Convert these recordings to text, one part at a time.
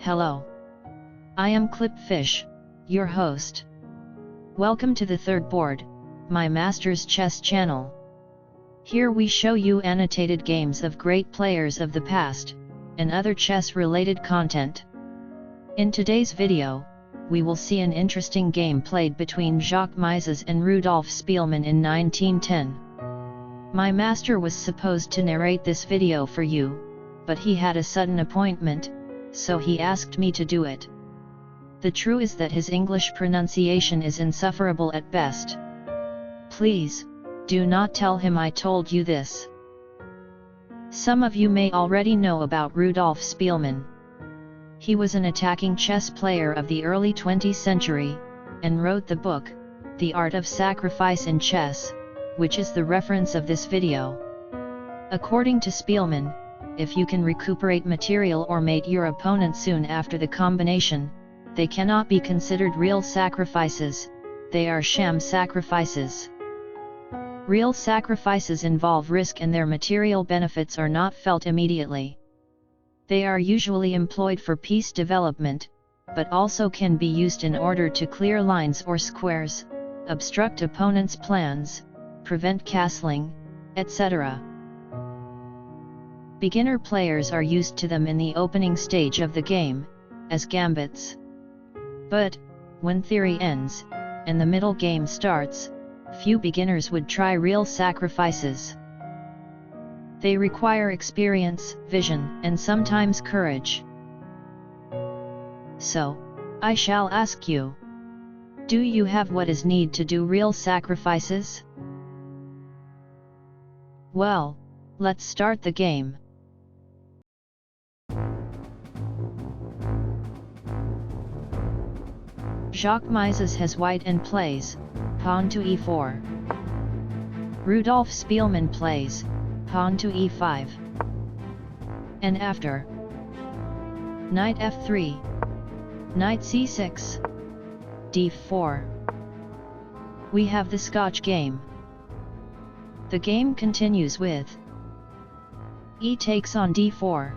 Hello. I am Clipfish, your host. Welcome to the third board, my master's chess channel. Here we show you annotated games of great players of the past, and other chess-related content. In today's video, we will see an interesting game played between Jacques Mieses and Rudolf Spielmann in 1910. My master was supposed to narrate this video for you, but he had a sudden appointment, so he asked me to do it. The truth is that his English pronunciation is insufferable at best. Please, do not tell him I told you this. Some of you may already know about Rudolf Spielmann. He was an attacking chess player of the early 20th century, and wrote the book, The Art of Sacrifice in Chess, which is the reference of this video. According to Spielmann, if you can recuperate material or mate your opponent soon after the combination, they cannot be considered real sacrifices, they are sham sacrifices. Real sacrifices involve risk and their material benefits are not felt immediately. They are usually employed for piece development, but also can be used in order to clear lines or squares, obstruct opponents' plans, prevent castling, etc. Beginner players are used to them in the opening stage of the game, as gambits. But, when theory ends, and the middle game starts, few beginners would try real sacrifices. They require experience, vision, and sometimes courage. So, I shall ask you, do you have what is needed to do real sacrifices? Well, let's start the game. Jacques Mieses has white and plays, pawn to e4. Rudolf Spielmann plays, pawn to e5. And after, knight f3, knight c6, d4. We have the Scotch game. The game continues with e takes on d4,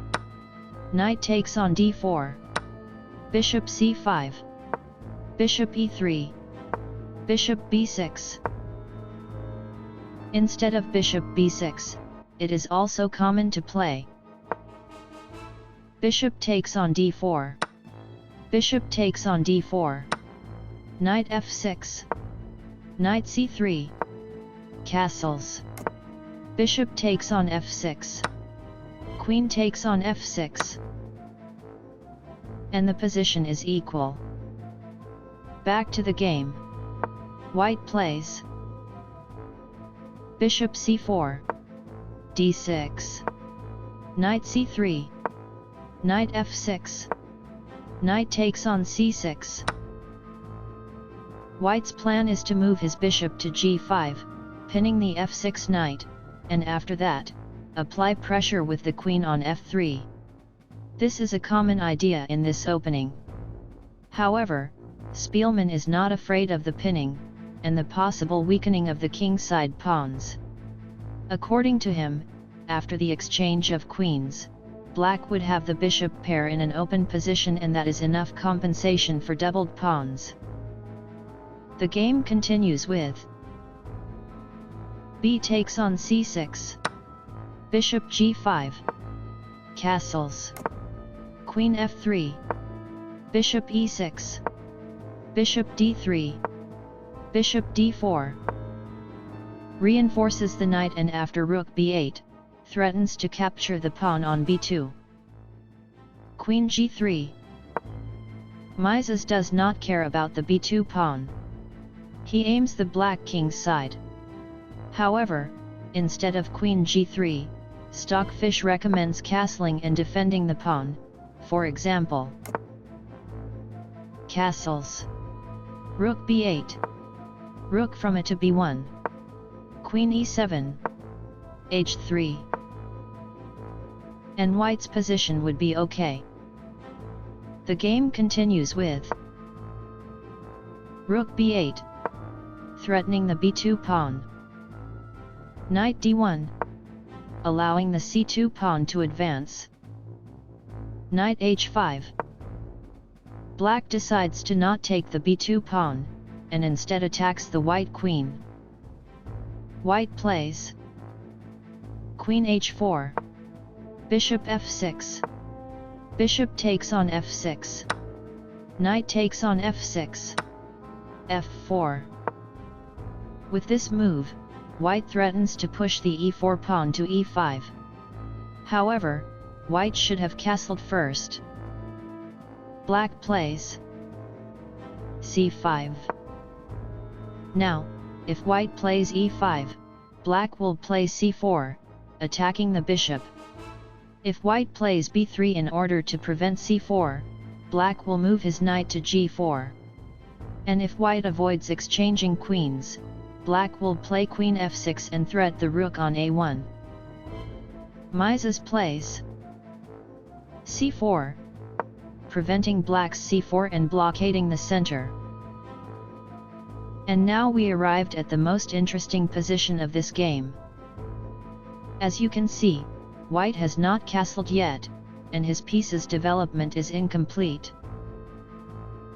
knight takes on d4, bishop c5, bishop e3, bishop b6. Instead of bishop b6, it is also common to play bishop takes on d4, bishop takes on d4, knight f6, knight c3, castles, bishop takes on f6, queen takes on f6, and the position is equal. Back to the game. White plays bishop c4, d6, knight c3, knight f6, knight takes on c6. White's plan is to move his bishop to g5, pinning the f6 knight, and after that, apply pressure with the queen on f3. This is a common idea in this opening. However, Spielmann is not afraid of the pinning, and the possible weakening of the kingside pawns. According to him, after the exchange of queens, black would have the bishop pair in an open position and that is enough compensation for doubled pawns. The game continues with b takes on c6, bishop g5, castles, queen f3, bishop e6, bishop d3, bishop d4. Reinforces the knight and after rook b8, threatens to capture the pawn on b2. Queen g3. Mieses does not care about the b2 pawn. He aims the black king's side. However, instead of queen g3, Stockfish recommends castling and defending the pawn, for example, castles, rook b8, rook from a to b1, queen e7, h3, and white's position would be okay. The game continues with rook b8, threatening the b2 pawn, knight d1, allowing the c2 pawn to advance, knight h5, Black decides to not take the b2 pawn, and instead attacks the white queen. White plays Queen h4, Bishop f6, Bishop takes on f6, Knight takes on f6, f4. With this move, White threatens to push the e4 pawn to e5. However, White should have castled first. Black plays c5. Now, if White plays e5, Black will play c4, attacking the bishop. If White plays b3 in order to prevent c4, Black will move his knight to g4. And if White avoids exchanging queens, Black will play queen f6 and threat the rook on a1. Mieses plays c4, preventing Black's c4 and blockading the center. And now we arrived at the most interesting position of this game. As you can see, White has not castled yet, and his piece's development is incomplete.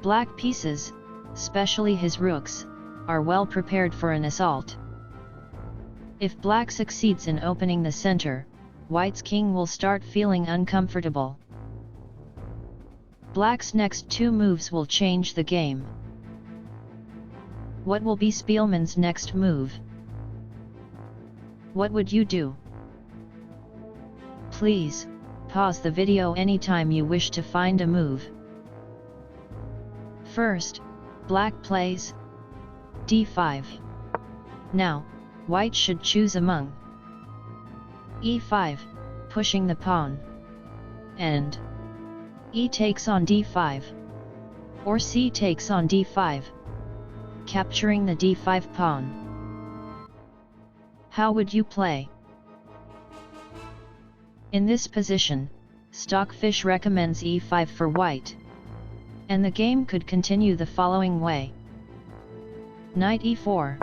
Black pieces, especially his rooks, are well prepared for an assault. If Black succeeds in opening the center, White's king will start feeling uncomfortable. Black's next two moves will change the game. What will be Spielmann's next move? What would you do? Please, pause the video anytime you wish to find a move. First, Black plays d5. Now, White should choose among e5, pushing the pawn, and e takes on d5, or c takes on d5, capturing the d5 pawn. How would you play? In this position, Stockfish recommends e5 for White, and the game could continue the following way. Knight e4,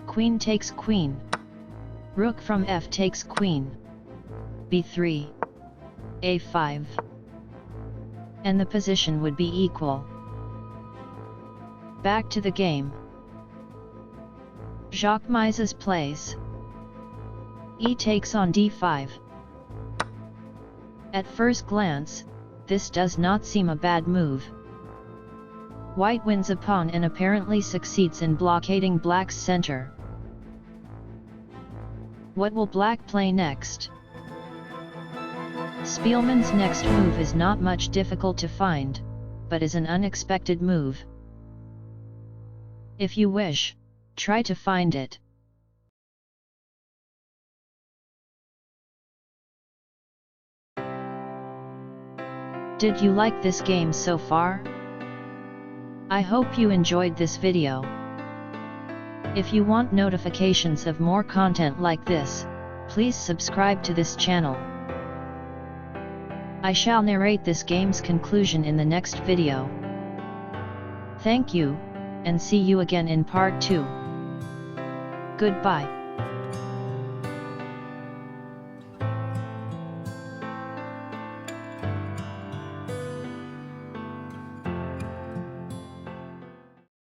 Queen takes queen, Rook from f takes queen, b3, a5, and the position would be equal. Back to the game. Jacques Mieses plays e takes on d5. At first glance, this does not seem a bad move. White wins a pawn and apparently succeeds in blockading Black's center. What will Black play next? Spielmann's next move is not much difficult to find, but is an unexpected move. If you wish, try to find it. Did you like this game so far? I hope you enjoyed this video. If you want notifications of more content like this, please subscribe to this channel. I shall narrate this game's conclusion in the next video. Thank you, and see you again in part 2. Goodbye.